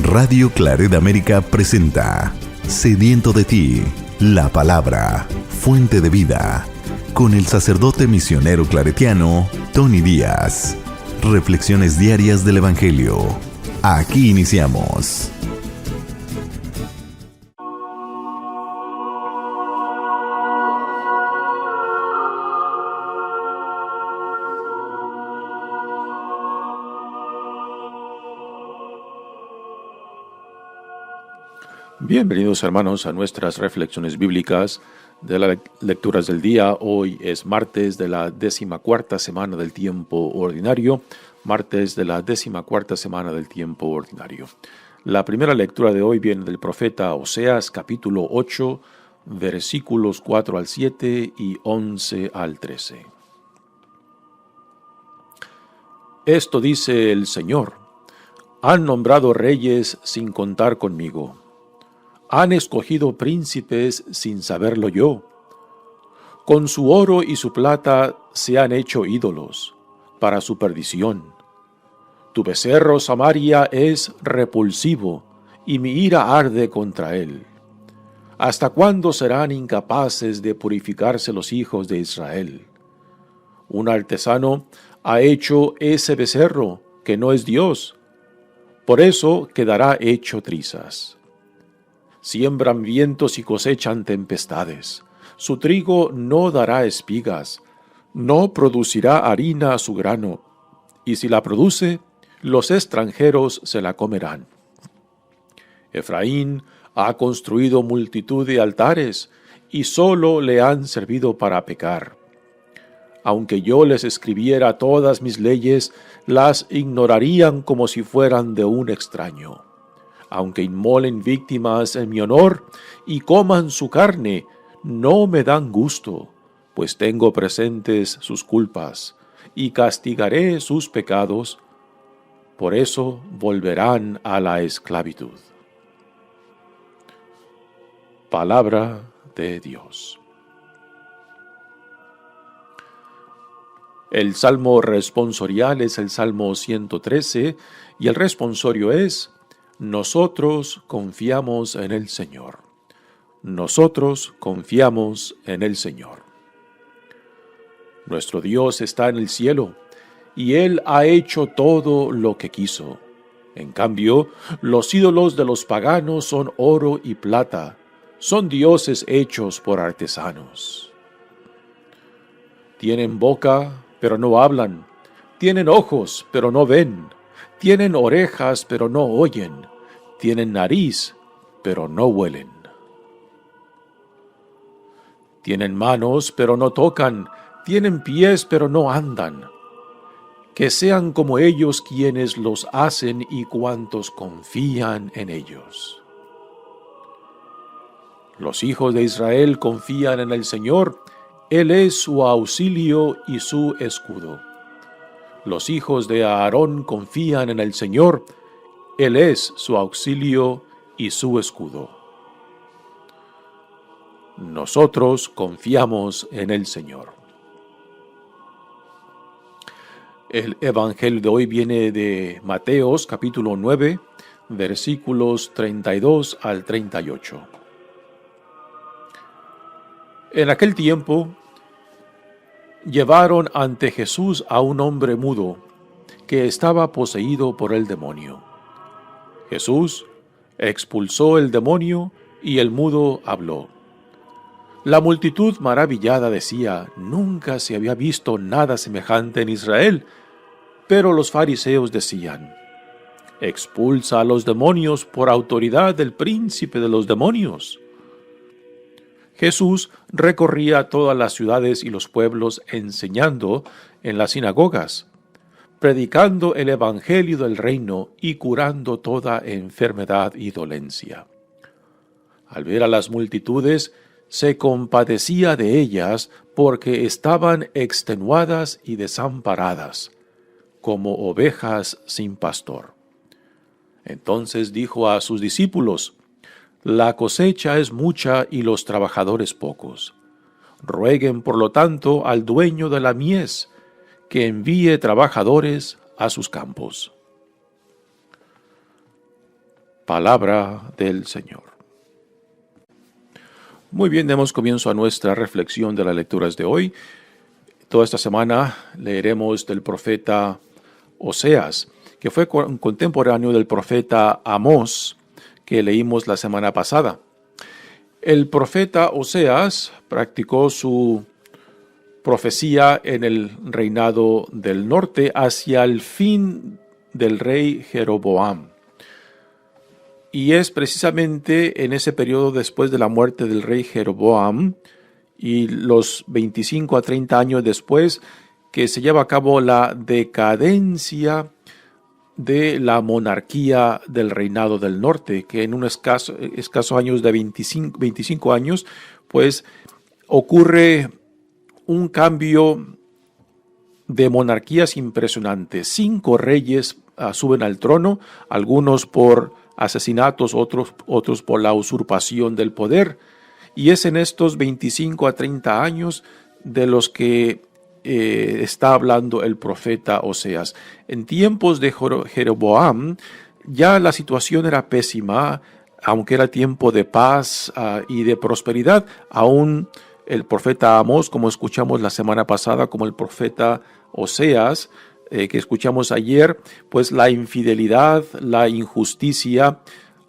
Radio Claret América presenta Sediento de ti, la palabra, fuente de vida, con el sacerdote misionero claretiano Tony Díaz. Reflexiones diarias del Evangelio. Aquí iniciamos. Bienvenidos, hermanos, a nuestras reflexiones bíblicas de las lecturas del día. Hoy es martes de la 14ª semana del tiempo ordinario. La primera lectura de hoy viene del profeta Oseas, capítulo 8, versículos 4 al 7 y 11 al 13. Esto dice el Señor: han nombrado reyes sin contar conmigo. Han escogido príncipes sin saberlo yo. Con su oro y su plata se han hecho ídolos, para su perdición. Tu becerro, Samaria, es repulsivo, y mi ira arde contra él. ¿Hasta cuándo serán incapaces de purificarse los hijos de Israel? Un artesano ha hecho ese becerro, que no es Dios. Por eso quedará hecho trizas. Siembran vientos y cosechan tempestades. Su trigo no dará espigas, no producirá harina a su grano, y si la produce, los extranjeros se la comerán. Efraín ha construido multitud de altares, y solo le han servido para pecar. Aunque yo les escribiera todas mis leyes, las ignorarían como si fueran de un extraño. Aunque inmolen víctimas en mi honor y coman su carne, no me dan gusto, pues tengo presentes sus culpas y castigaré sus pecados. Por eso volverán a la esclavitud. Palabra de Dios. El salmo responsorial es el Salmo 113 y el responsorio es: nosotros confiamos en el Señor. Nosotros confiamos en el Señor. Nuestro Dios está en el cielo, y Él ha hecho todo lo que quiso. En cambio, los ídolos de los paganos son oro y plata, son dioses hechos por artesanos. Tienen boca, pero no hablan. Tienen ojos, pero no ven. Tienen orejas, pero no oyen. Tienen nariz, pero no huelen. Tienen manos, pero no tocan. Tienen pies, pero no andan. Que sean como ellos quienes los hacen y cuantos confían en ellos. Los hijos de Israel confían en el Señor. Él es su auxilio y su escudo. Los hijos de Aarón confían en el Señor. Él es su auxilio y su escudo. Nosotros confiamos en el Señor. El Evangelio de hoy viene de Mateos, capítulo 9, versículos 32 al 38. En aquel tiempo, llevaron ante Jesús a un hombre mudo que estaba poseído por el demonio. Jesús expulsó el demonio y el mudo habló. La multitud maravillada decía: nunca se había visto nada semejante en Israel. Pero los fariseos decían: expulsa a los demonios por autoridad del príncipe de los demonios. Jesús recorría todas las ciudades y los pueblos enseñando en las sinagogas, predicando el evangelio del reino y curando toda enfermedad y dolencia. Al ver a las multitudes, se compadecía de ellas porque estaban extenuadas y desamparadas, como ovejas sin pastor. Entonces dijo a sus discípulos: la cosecha es mucha y los trabajadores pocos. Rueguen, por lo tanto, al dueño de la mies que envíe trabajadores a sus campos. Palabra del Señor. Muy bien, demos comienzo a nuestra reflexión de las lecturas de hoy. Toda esta semana leeremos del profeta Oseas, que fue contemporáneo del profeta Amós, que leímos la semana pasada. El profeta Oseas practicó su profecía en el reinado del norte hacia el fin del rey Jeroboam. Y es precisamente en ese periodo después de la muerte del rey Jeroboam y los 25 a 30 años después que se lleva a cabo la decadencia de la monarquía del reinado del norte, que en un escaso años de 25 años, pues ocurre un cambio de monarquías impresionantes. 5 reyes suben al trono, algunos por asesinatos, otros por la usurpación del poder. Y es en estos 25 a 30 años de los que está hablando el profeta Oseas. En tiempos de Jeroboam ya la situación era pésima, aunque era tiempo de paz y de prosperidad. Aún el profeta Amós, como escuchamos la semana pasada, como el profeta Oseas, que escuchamos ayer, pues la infidelidad, la injusticia,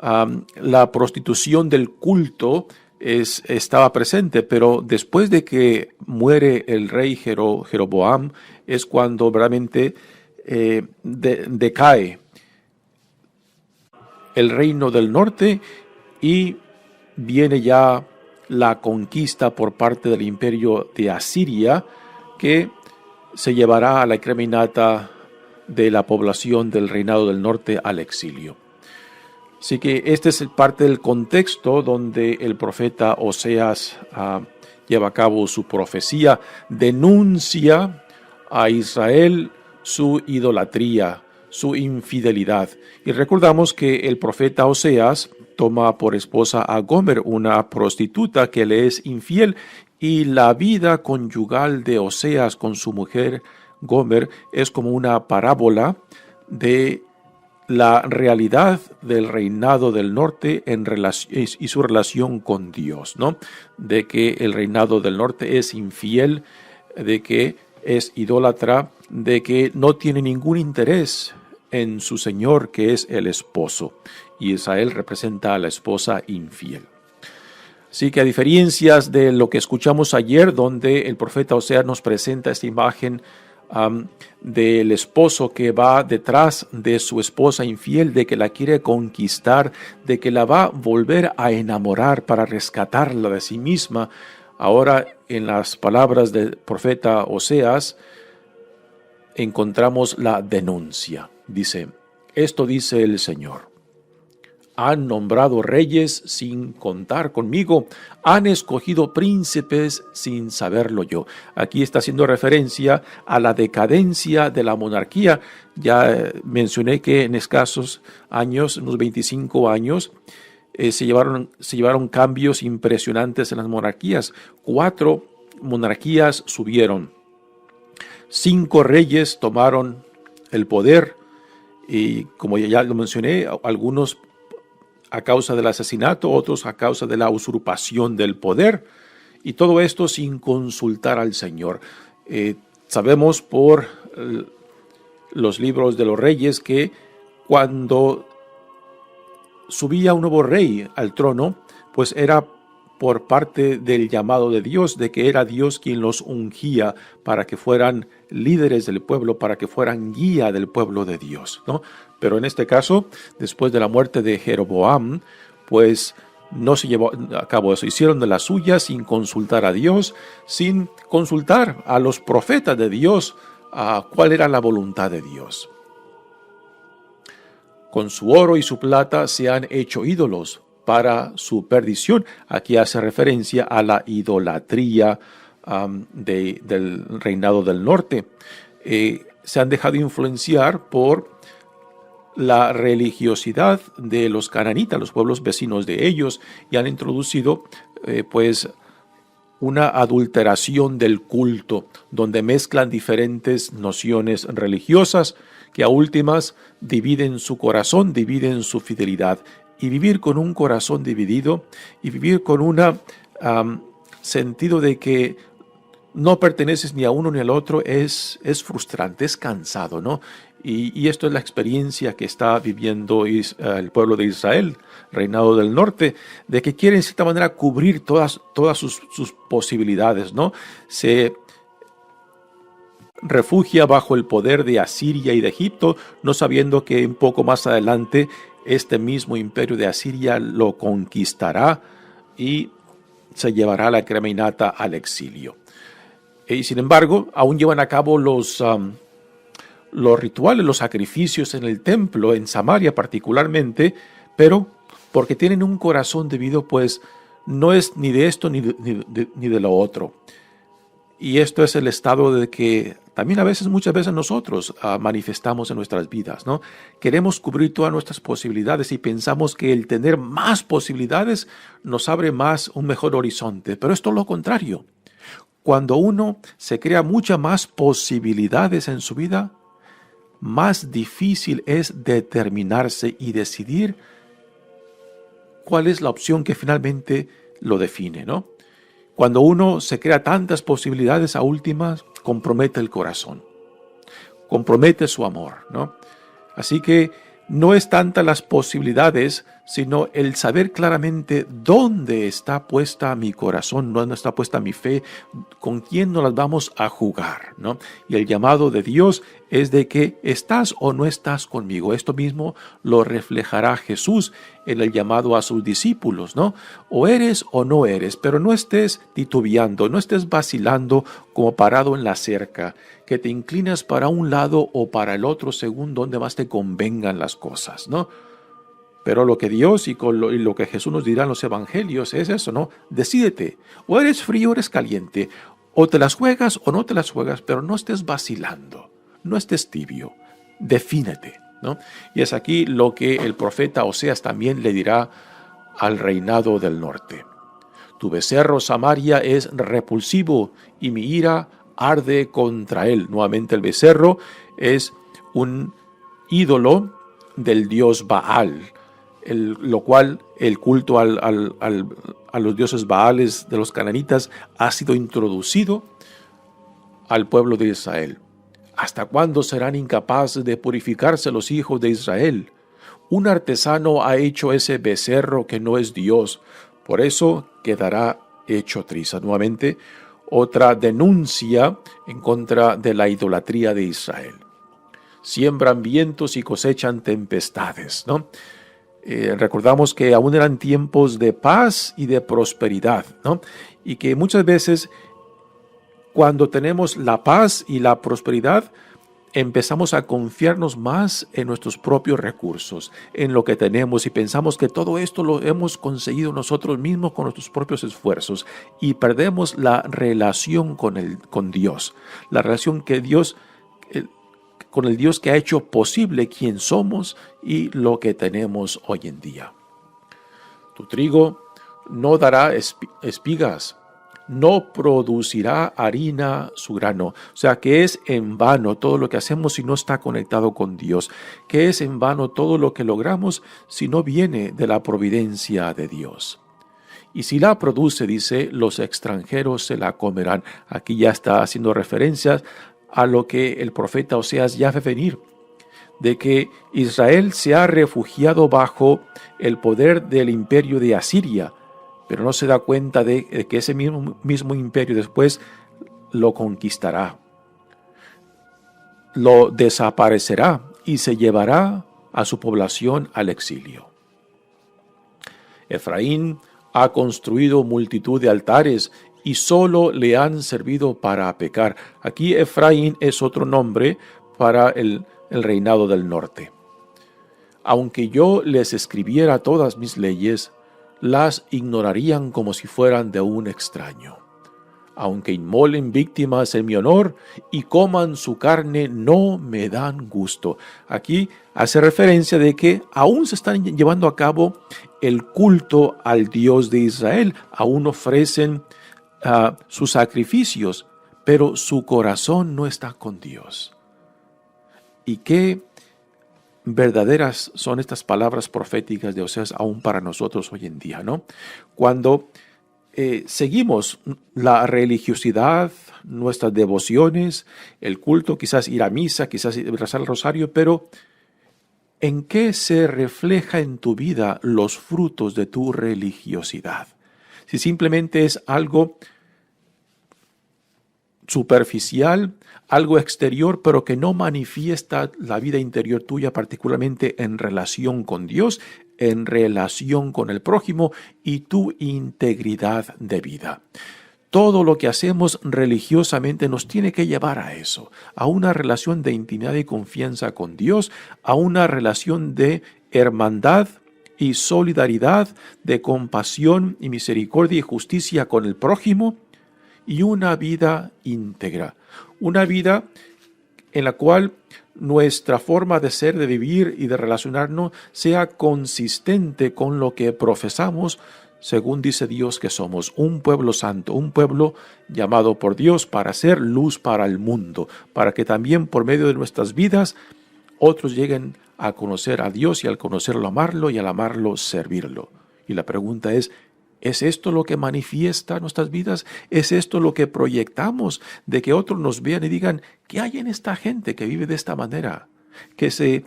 la prostitución del culto estaba presente, pero después de que muere el rey Jeroboam es cuando realmente decae el reino del norte y viene ya la conquista por parte del imperio de Asiria, que se llevará a la exterminata de la población del reinado del norte al exilio. Así que este es parte del contexto donde el profeta Oseas lleva a cabo su profecía, denuncia a Israel su idolatría, su infidelidad. Y recordamos que el profeta Oseas toma por esposa a Gomer, una prostituta que le es infiel, y la vida conyugal de Oseas con su mujer Gomer es como una parábola de la realidad del reinado del norte y su relación con Dios, ¿no? De que el reinado del norte es infiel, de que es idólatra, de que no tiene ningún interés en su señor, que es el esposo. Y Israel representa a la esposa infiel. Así que a diferencias de lo que escuchamos ayer, donde el profeta Oseas nos presenta esta imagen del esposo que va detrás de su esposa infiel, de que la quiere conquistar, de que la va a volver a enamorar para rescatarla de sí misma. Ahora, en las palabras del profeta Oseas, encontramos la denuncia. Dice, esto dice el Señor. Han nombrado reyes sin contar conmigo, han escogido príncipes sin saberlo yo. Aquí está haciendo referencia a la decadencia de la monarquía. Ya mencioné que en escasos años, unos 25 años, se llevaron cambios impresionantes en las monarquías. 4 monarquías subieron. 5 reyes tomaron el poder y, como ya lo mencioné, algunos a causa del asesinato, otros a causa de la usurpación del poder, y todo esto sin consultar al Señor. Sabemos por los libros de los reyes que cuando subía un nuevo rey al trono, pues era por parte del llamado de Dios, de que era Dios quien los ungía para que fueran líderes del pueblo, para que fueran guía del pueblo de Dios, ¿no? Pero en este caso, después de la muerte de Jeroboam, pues no se llevó a cabo eso. Hicieron de las suyas sin consultar a Dios, sin consultar a los profetas de Dios, a cuál era la voluntad de Dios. Con su oro y su plata se han hecho ídolos para su perdición. Aquí hace referencia a la idolatría del reinado del norte. Se han dejado influenciar por la religiosidad de los cananitas, los pueblos vecinos de ellos, y han introducido pues una adulteración del culto, donde mezclan diferentes nociones religiosas que a últimas dividen su corazón, dividen su fidelidad. Y vivir con un corazón dividido y vivir con un sentido de que no perteneces ni a uno ni al otro es frustrante, es cansado, ¿no? Y esto es la experiencia que está viviendo el pueblo de Israel, reinado del norte, de que quiere en cierta manera cubrir todas sus posibilidades, ¿no? Se refugia bajo el poder de Asiria y de Egipto, no sabiendo que un poco más adelante este mismo imperio de Asiria lo conquistará y se llevará la crema innata al exilio. Y sin embargo, aún llevan a cabo los rituales, los sacrificios en el templo, en Samaria particularmente, pero porque tienen un corazón dividido, pues no es ni de esto ni de lo otro. Y esto es el estado de que también muchas veces nosotros manifestamos en nuestras vidas, ¿no? Queremos cubrir todas nuestras posibilidades y pensamos que el tener más posibilidades nos abre un mejor horizonte, pero es todo lo contrario. Cuando uno se crea muchas más posibilidades en su vida, más difícil es determinarse y decidir cuál es la opción que finalmente lo define, ¿no? Cuando uno se crea tantas posibilidades, a últimas compromete el corazón, compromete su amor, ¿no? Así que no es tantas las posibilidades, sino el saber claramente dónde está puesta mi corazón, dónde está puesta mi fe, con quién nos las vamos a jugar, ¿no? Y el llamado de Dios es de que estás o no estás conmigo. Esto mismo lo reflejará Jesús en el llamado a sus discípulos, ¿no? O eres o no eres, pero no estés titubeando, no estés vacilando como parado en la cerca, que te inclinas para un lado o para el otro según donde más te convengan las cosas, ¿no? Pero lo que Dios y lo que Jesús nos dirá en los evangelios es eso, ¿no? Decídete, o eres frío o eres caliente, o te las juegas o no te las juegas, pero no estés vacilando, no estés tibio, defínete, ¿no? Y es aquí lo que el profeta Oseas también le dirá al reinado del norte. Tu becerro Samaria es repulsivo y mi ira arde contra él. Nuevamente el becerro es un ídolo del dios Baal, lo cual el culto a los dioses Baales de los cananitas ha sido introducido al pueblo de Israel. ¿Hasta cuándo serán incapaces de purificarse los hijos de Israel? Un artesano ha hecho ese becerro que no es Dios, por eso quedará hecho trizas. Nuevamente, otra denuncia en contra de la idolatría de Israel. Siembran vientos y cosechan tempestades, ¿no? Recordamos que aún eran tiempos de paz y de prosperidad, ¿no? Y que muchas veces cuando tenemos la paz y la prosperidad, empezamos a confiarnos más en nuestros propios recursos, en lo que tenemos, y pensamos que todo esto lo hemos conseguido nosotros mismos con nuestros propios esfuerzos, y perdemos la relación con Dios, la relación con el Dios que ha hecho posible quién somos y lo que tenemos hoy en día. Tu trigo no dará espigas, no producirá harina su grano. O sea, que es en vano todo lo que hacemos si no está conectado con Dios, que es en vano todo lo que logramos si no viene de la providencia de Dios. Y si la produce, dice, los extranjeros se la comerán. Aquí ya está haciendo referencias a lo que el profeta Oseas ya ve venir, de que Israel se ha refugiado bajo el poder del imperio de Asiria, pero no se da cuenta de que ese mismo imperio después lo conquistará, lo desaparecerá y se llevará a su población al exilio. Efraín ha construido multitud de altares y solo le han servido para pecar. Aquí Efraín es otro nombre para el reinado del norte. Aunque yo les escribiera todas mis leyes, las ignorarían como si fueran de un extraño. Aunque inmolen víctimas en mi honor y coman su carne, no me dan gusto. Aquí hace referencia de que aún se están llevando a cabo el culto al Dios de Israel. Aún ofrecen sus sacrificios, pero su corazón no está con Dios. Y qué verdaderas son estas palabras proféticas de Oseas aún para nosotros hoy en día, ¿no? Cuando seguimos la religiosidad, nuestras devociones, el culto, quizás ir a misa, quizás rezar el rosario, pero ¿en qué se refleja en tu vida los frutos de tu religiosidad? Si simplemente es algo superficial, algo exterior, pero que no manifiesta la vida interior tuya, particularmente en relación con Dios, en relación con el prójimo y tu integridad de vida. Todo lo que hacemos religiosamente nos tiene que llevar a eso, a una relación de intimidad y confianza con Dios, a una relación de hermandad y solidaridad, de compasión y misericordia y justicia con el prójimo, y una vida íntegra, una vida en la cual nuestra forma de ser, de vivir y de relacionarnos sea consistente con lo que profesamos, según dice Dios que somos un pueblo santo, un pueblo llamado por Dios para ser luz para el mundo, para que también por medio de nuestras vidas otros lleguen a conocer a Dios y al conocerlo amarlo y al amarlo servirlo. Y la pregunta ¿es esto lo que manifiesta nuestras vidas? ¿Es esto lo que proyectamos? De que otros nos vean y digan, ¿qué hay en esta gente que vive de esta manera? Que se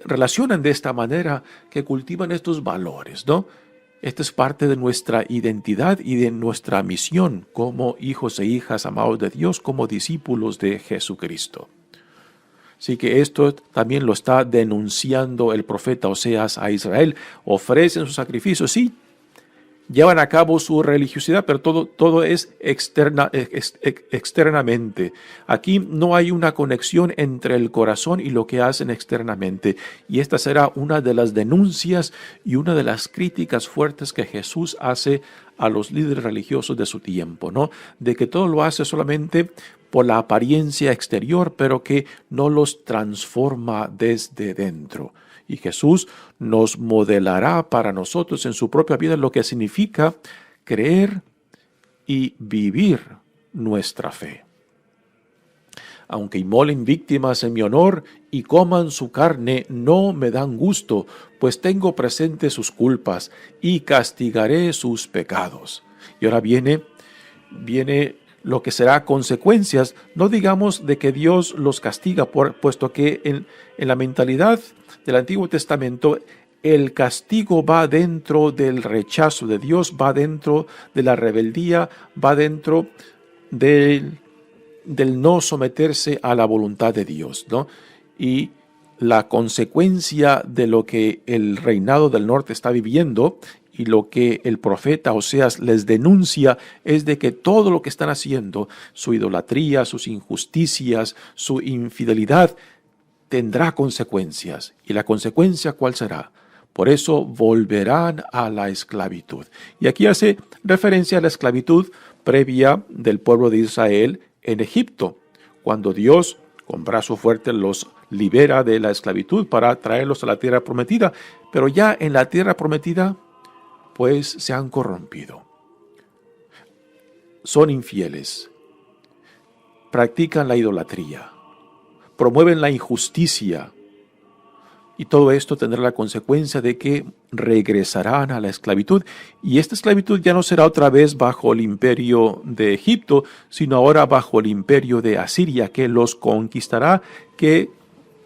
relacionan de esta manera, que cultivan estos valores, ¿no? Esta es parte de nuestra identidad y de nuestra misión como hijos e hijas amados de Dios, como discípulos de Jesucristo. Así que esto también lo está denunciando el profeta Oseas a Israel. Ofrecen sus sacrificios, sí, llevan a cabo su religiosidad, pero todo es externamente. Aquí no hay una conexión entre el corazón y lo que hacen externamente. Y esta será una de las denuncias y una de las críticas fuertes que Jesús hace a los líderes religiosos de su tiempo, ¿no? De que todo lo hace solamente por la apariencia exterior, pero que no los transforma desde dentro. Y Jesús nos modelará para nosotros en su propia vida lo que significa creer y vivir nuestra fe. Aunque inmolen víctimas en mi honor y coman su carne, no me dan gusto, pues tengo presentes sus culpas y castigaré sus pecados. Y ahora viene lo que será consecuencias, no digamos de que Dios los castiga, puesto que en la mentalidad del Antiguo Testamento el castigo va dentro del rechazo de Dios, va dentro de la rebeldía, va dentro del no someterse a la voluntad de Dios, ¿no? Y la consecuencia de lo que el reinado del norte está viviendo y lo que el profeta Oseas les denuncia es de que todo lo que están haciendo, su idolatría, sus injusticias, su infidelidad, tendrá consecuencias. ¿Y la consecuencia cuál será? Por eso volverán a la esclavitud. Y aquí hace referencia a la esclavitud previa del pueblo de Israel en Egipto, cuando Dios con brazo fuerte los libera de la esclavitud para traerlos a la tierra prometida. Pero ya en la tierra prometida, pues se han corrompido. Son infieles, practican la idolatría, promueven la injusticia, y todo esto tendrá la consecuencia de que regresarán a la esclavitud. Y esta esclavitud ya no será otra vez bajo el imperio de Egipto, sino ahora bajo el imperio de Asiria, que los conquistará, que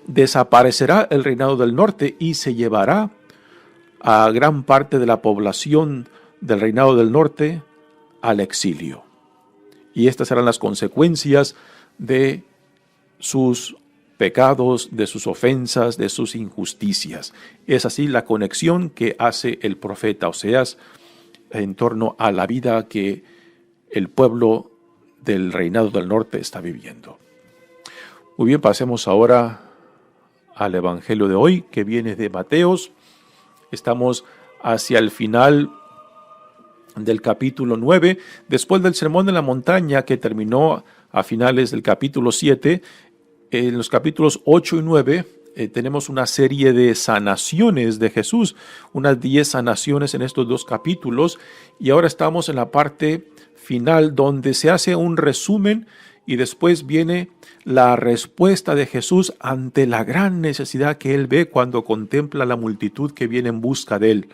desaparecerá el reinado del norte y se llevará a gran parte de la población del reinado del norte al exilio. Y estas serán las consecuencias de sus pecados, de sus ofensas, de sus injusticias. Es así la conexión que hace el profeta Oseas en torno a la vida que el pueblo del reinado del norte está viviendo. Muy bien, pasemos ahora al Evangelio de hoy, que viene de Mateos. Estamos hacia el final del capítulo 9, después del Sermón de la Montaña que terminó a finales del capítulo 7. En los capítulos 8 y 9 tenemos una serie de sanaciones de Jesús, unas 10 sanaciones en estos dos capítulos, y ahora estamos en la parte final donde se hace un resumen Y después viene la respuesta de Jesús ante la gran necesidad que él ve cuando contempla la multitud que viene en busca de él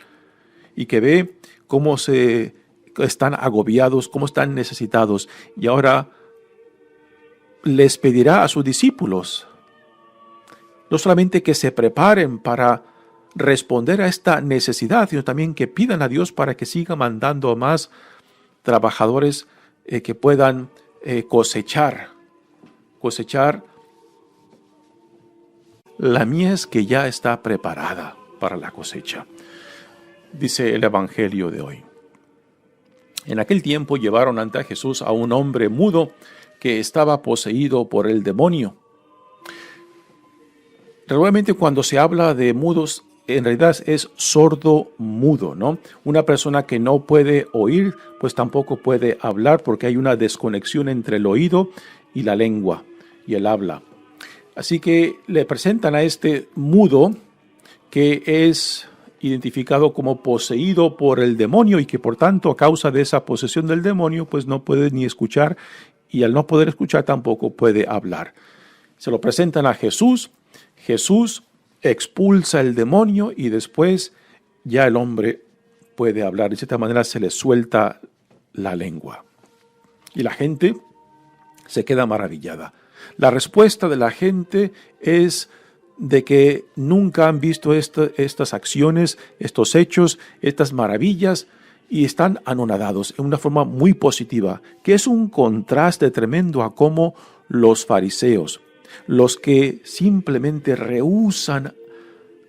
y que ve cómo están agobiados, cómo están necesitados. Y ahora les pedirá a sus discípulos no solamente que se preparen para responder a esta necesidad, sino también que pidan a Dios para que siga mandando más trabajadores que puedan cosechar la mies que ya está preparada para la cosecha. Dice el Evangelio de hoy. En aquel tiempo llevaron ante Jesús a un hombre mudo que estaba poseído por el demonio. Realmente cuando se habla de mudos, en realidad es sordo-mudo, ¿no? Una persona que no puede oír, pues tampoco puede hablar porque hay una desconexión entre el oído y la lengua y el habla. Así que le presentan a este mudo que es identificado como poseído por el demonio y que por tanto a causa de esa posesión del demonio pues no puede ni escuchar y al no poder escuchar tampoco puede hablar. Se lo presentan a Jesús. Jesús expulsa el demonio y después ya el hombre puede hablar. De cierta manera se le suelta la lengua. Y la gente se queda maravillada. La respuesta de la gente es de que nunca han visto estas acciones, estos hechos, estas maravillas y están anonadados en una forma muy positiva, que es un contraste tremendo a cómo los fariseos, los que simplemente rehúsan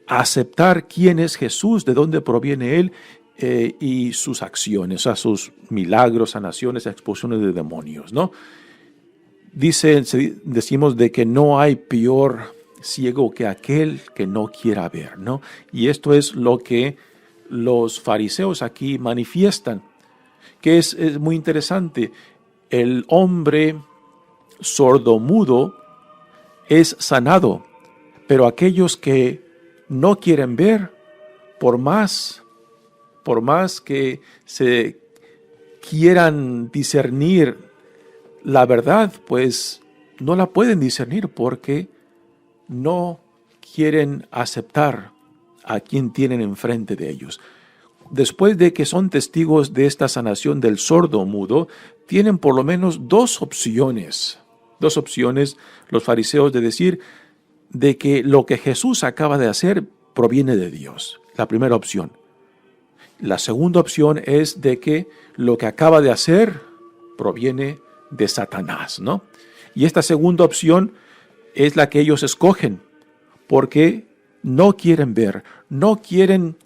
aceptar quién es Jesús, de dónde proviene Él y sus acciones, o sea, sus milagros, sanaciones, expulsiones de demonios, ¿no? Decimos de que no hay peor ciego que aquel que no quiera ver, ¿no? Y esto es lo que los fariseos aquí manifiestan, que es muy interesante. El hombre sordomudo es sanado, pero aquellos que no quieren ver, por más que se quieran discernir la verdad, pues no la pueden discernir porque no quieren aceptar a quien tienen enfrente de ellos. Después de que son testigos de esta sanación del sordo mudo, tienen por lo menos dos opciones los fariseos de decir de que lo que Jesús acaba de hacer proviene de Dios. La primera opción. La segunda opción es de que lo que acaba de hacer proviene de Satanás, ¿no? Y esta segunda opción es la que ellos escogen, porque no quieren ver, no quieren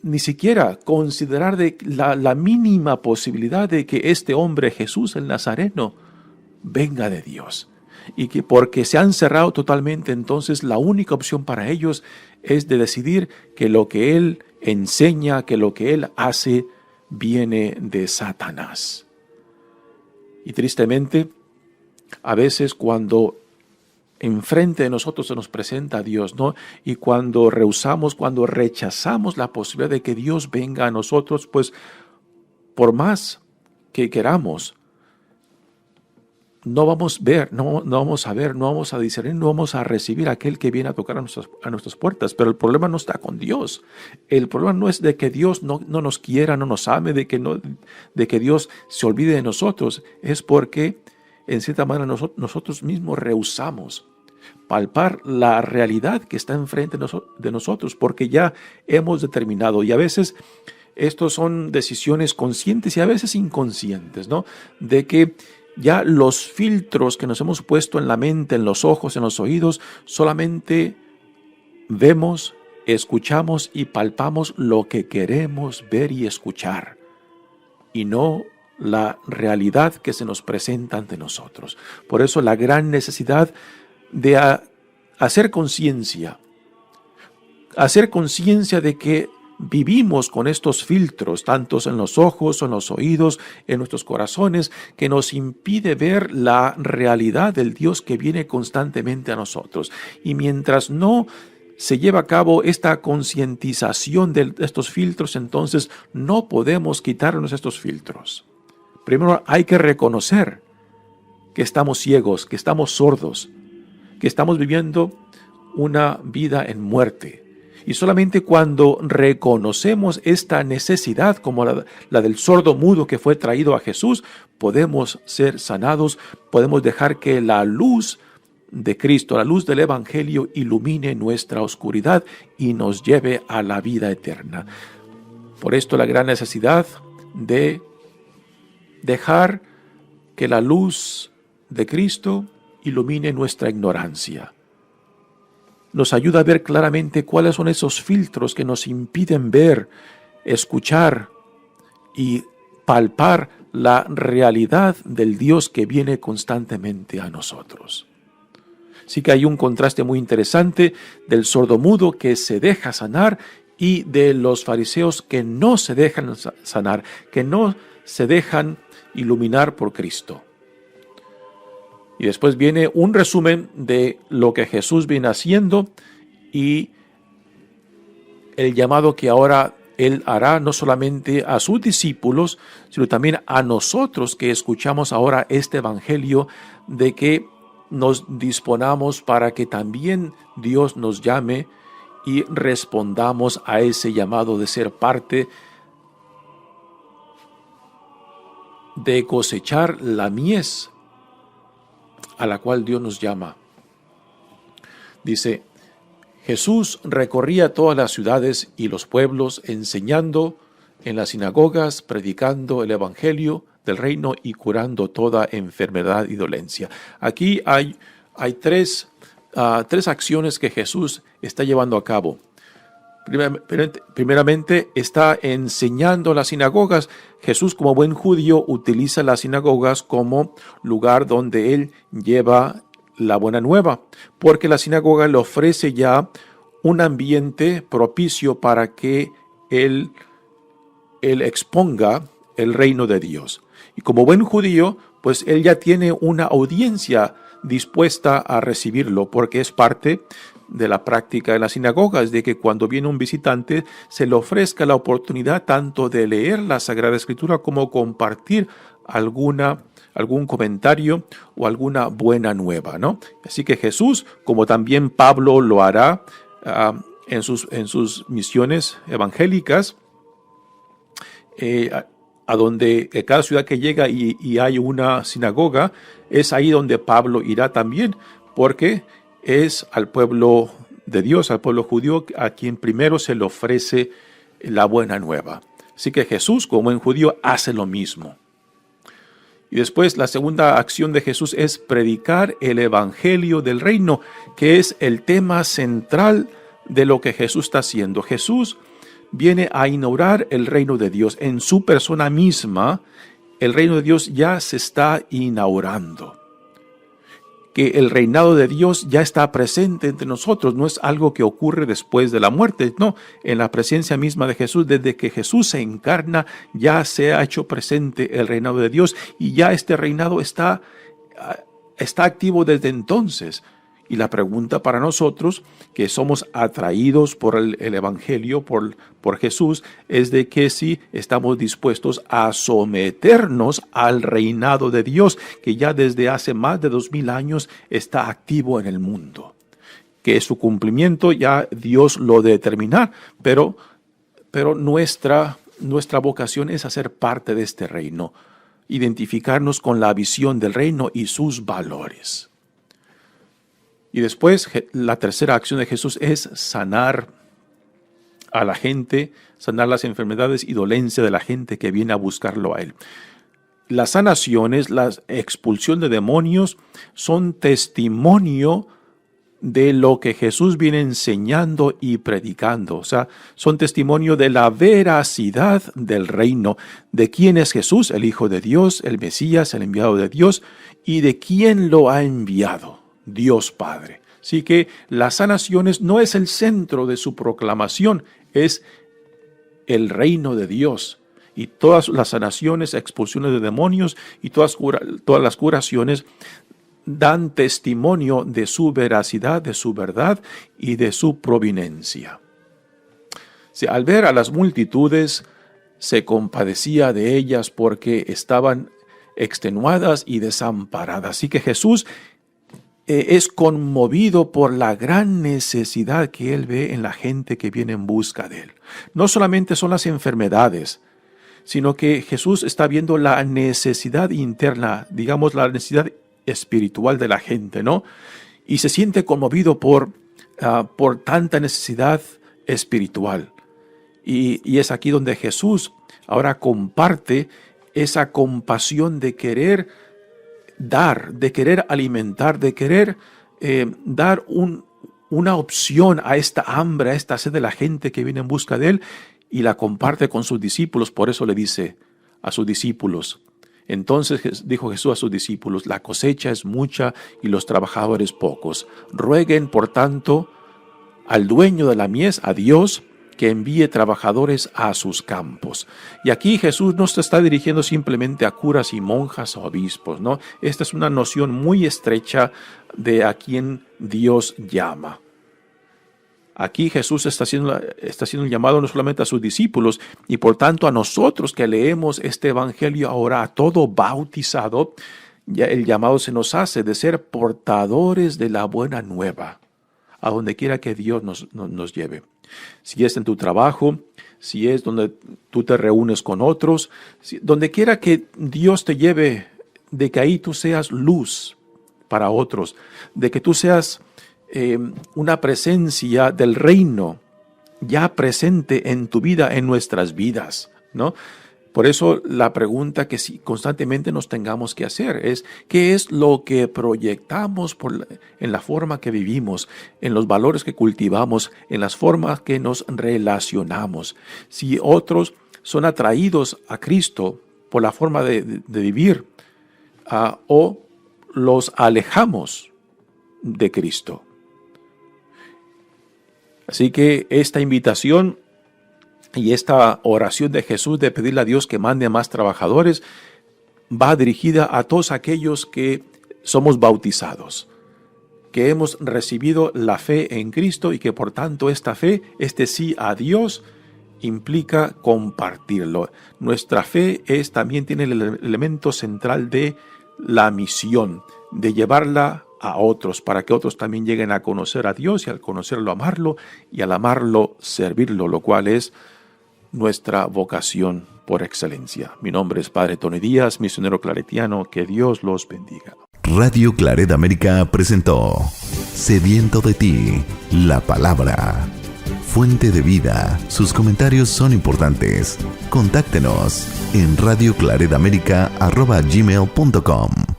ni siquiera considerar de la mínima posibilidad de que este hombre Jesús el Nazareno venga de Dios. Y que porque se han cerrado totalmente, entonces la única opción para ellos es de decidir que lo que Él enseña, que lo que Él hace, viene de Satanás. Y tristemente, a veces cuando enfrente de nosotros se nos presenta a Dios, ¿no? Y cuando rehusamos, cuando rechazamos la posibilidad de que Dios venga a nosotros, pues por más que queramos, no vamos a ver, no vamos a discernir, no vamos a recibir a aquel que viene a tocar a nuestras puertas. Pero el problema no está con Dios. El problema no es de que Dios no nos quiera, no nos ame, de que Dios se olvide de nosotros. Es porque, en cierta manera, nosotros mismos rehusamos palpar la realidad que está enfrente de nosotros, porque ya hemos determinado, y a veces estos son decisiones conscientes y a veces inconscientes, ¿no? De que ya los filtros que nos hemos puesto en la mente, en los ojos, en los oídos, solamente vemos, escuchamos y palpamos lo que queremos ver y escuchar, y no la realidad que se nos presenta ante nosotros. Por eso la gran necesidad de hacer conciencia de que vivimos con estos filtros, tantos en los ojos, en los oídos, en nuestros corazones, que nos impide ver la realidad del Dios que viene constantemente a nosotros. Y mientras no se lleva a cabo esta concientización de estos filtros, entonces no podemos quitarnos estos filtros. Primero hay que reconocer que estamos ciegos, que estamos sordos, que estamos viviendo una vida en muerte. Y solamente cuando reconocemos esta necesidad, como la del sordo mudo que fue traído a Jesús, podemos ser sanados, podemos dejar que la luz de Cristo, la luz del Evangelio, ilumine nuestra oscuridad y nos lleve a la vida eterna. Por esto la gran necesidad de dejar que la luz de Cristo ilumine nuestra ignorancia. Nos ayuda a ver claramente cuáles son esos filtros que nos impiden ver, escuchar y palpar la realidad del Dios que viene constantemente a nosotros. Sí que hay un contraste muy interesante del sordomudo que se deja sanar y de los fariseos que no se dejan sanar, que no se dejan iluminar por Cristo. Y después viene un resumen de lo que Jesús viene haciendo y el llamado que ahora Él hará no solamente a sus discípulos, sino también a nosotros que escuchamos ahora este evangelio, de que nos disponamos para que también Dios nos llame y respondamos a ese llamado de ser parte de cosechar la mies a la cual Dios nos llama. Dice, Jesús recorría todas las ciudades y los pueblos, enseñando en las sinagogas, predicando el evangelio del reino y curando toda enfermedad y dolencia. Aquí hay tres acciones que Jesús está llevando a cabo. Primeramente, está enseñando las sinagogas. Jesús, como buen judío, utiliza las sinagogas como lugar donde Él lleva la buena nueva, porque la sinagoga le ofrece ya un ambiente propicio para que Él exponga el reino de Dios. Y como buen judío, pues Él ya tiene una audiencia dispuesta a recibirlo, porque es parte de la práctica de las sinagogas, de que cuando viene un visitante se le ofrezca la oportunidad tanto de leer la Sagrada Escritura como compartir algún comentario o alguna buena nueva, ¿no? Así que Jesús, como también Pablo lo hará en sus misiones evangélicas, a donde cada ciudad que llega y hay una sinagoga, es ahí donde Pablo irá también, porque es al pueblo de Dios, al pueblo judío, a quien primero se le ofrece la buena nueva. Así que Jesús, como buen judío, hace lo mismo. Y después la segunda acción de Jesús es predicar el evangelio del reino, que es el tema central de lo que Jesús está haciendo. Jesús viene a inaugurar el reino de Dios. En su persona misma, el reino de Dios ya se está inaugurando. Que el reinado de Dios ya está presente entre nosotros, no es algo que ocurre después de la muerte, no, en la presencia misma de Jesús, desde que Jesús se encarna, ya se ha hecho presente el reinado de Dios y ya este reinado está activo desde entonces. Y la pregunta para nosotros, que somos atraídos por el Evangelio, por Jesús, es de que si estamos dispuestos a someternos al reinado de Dios, que ya desde hace más de 2000 años está activo en el mundo. Que su cumplimiento ya Dios lo determinará, pero nuestra vocación es hacer parte de este reino, identificarnos con la visión del reino y sus valores. Y después, la tercera acción de Jesús es sanar a la gente, sanar las enfermedades y dolencia de la gente que viene a buscarlo a Él. Las sanaciones, la expulsión de demonios son testimonio de lo que Jesús viene enseñando y predicando. O sea, son testimonio de la veracidad del reino, de quién es Jesús, el Hijo de Dios, el Mesías, el enviado de Dios, y de quién lo ha enviado. Dios Padre. Así que las sanaciones no es el centro de su proclamación, es el reino de Dios. Y todas las sanaciones, expulsiones de demonios y todas las curaciones dan testimonio de su veracidad, de su verdad y de su providencia. Al ver a las multitudes, se compadecía de ellas porque estaban extenuadas y desamparadas. Así que Jesús es conmovido por la gran necesidad que Él ve en la gente que viene en busca de Él. No solamente son las enfermedades, sino que Jesús está viendo la necesidad interna, digamos la necesidad espiritual de la gente, ¿no? Y se siente conmovido por tanta necesidad espiritual. Y es aquí donde Jesús ahora comparte esa compasión de querer dar, de querer alimentar, de querer dar una opción a esta hambre, a esta sed de la gente que viene en busca de Él, y la comparte con sus discípulos. Por eso le dice a sus discípulos. Entonces dijo Jesús a sus discípulos: la cosecha es mucha y los trabajadores pocos. Rueguen, por tanto, al dueño de la mies, a Dios, que envíe trabajadores a sus campos. Y aquí Jesús no se está dirigiendo simplemente a curas y monjas o obispos, ¿no? Esta es una noción muy estrecha de a quien Dios llama. Aquí Jesús está haciendo un llamado no solamente a sus discípulos, y por tanto a nosotros que leemos este evangelio ahora, a todo bautizado, ya el llamado se nos hace de ser portadores de la buena nueva, a donde quiera que Dios nos lleve. Si es en tu trabajo, si es donde tú te reúnes con otros, donde quiera que Dios te lleve, de que ahí tú seas luz para otros, de que tú seas una presencia del reino ya presente en tu vida, en nuestras vidas, ¿no? Por eso la pregunta que sí constantemente nos tengamos que hacer es: ¿qué es lo que proyectamos en la forma que vivimos, en los valores que cultivamos, en las formas que nos relacionamos? Si otros son atraídos a Cristo por la forma de vivir, o los alejamos de Cristo. Así que esta invitación y esta oración de Jesús de pedirle a Dios que mande más trabajadores va dirigida a todos aquellos que somos bautizados, que hemos recibido la fe en Cristo y que por tanto esta fe, este sí a Dios, implica compartirlo. Nuestra fe también tiene el elemento central de la misión, de llevarla a otros, para que otros también lleguen a conocer a Dios, y al conocerlo amarlo, y al amarlo servirlo, lo cual es nuestra vocación por excelencia. Mi nombre es Padre Tony Díaz, misionero claretiano. Que Dios los bendiga. Radio Claret América presentó Sediento de ti, la palabra. Fuente de vida. Sus comentarios son importantes. Contáctenos en radioclaretamerica@gmail.com.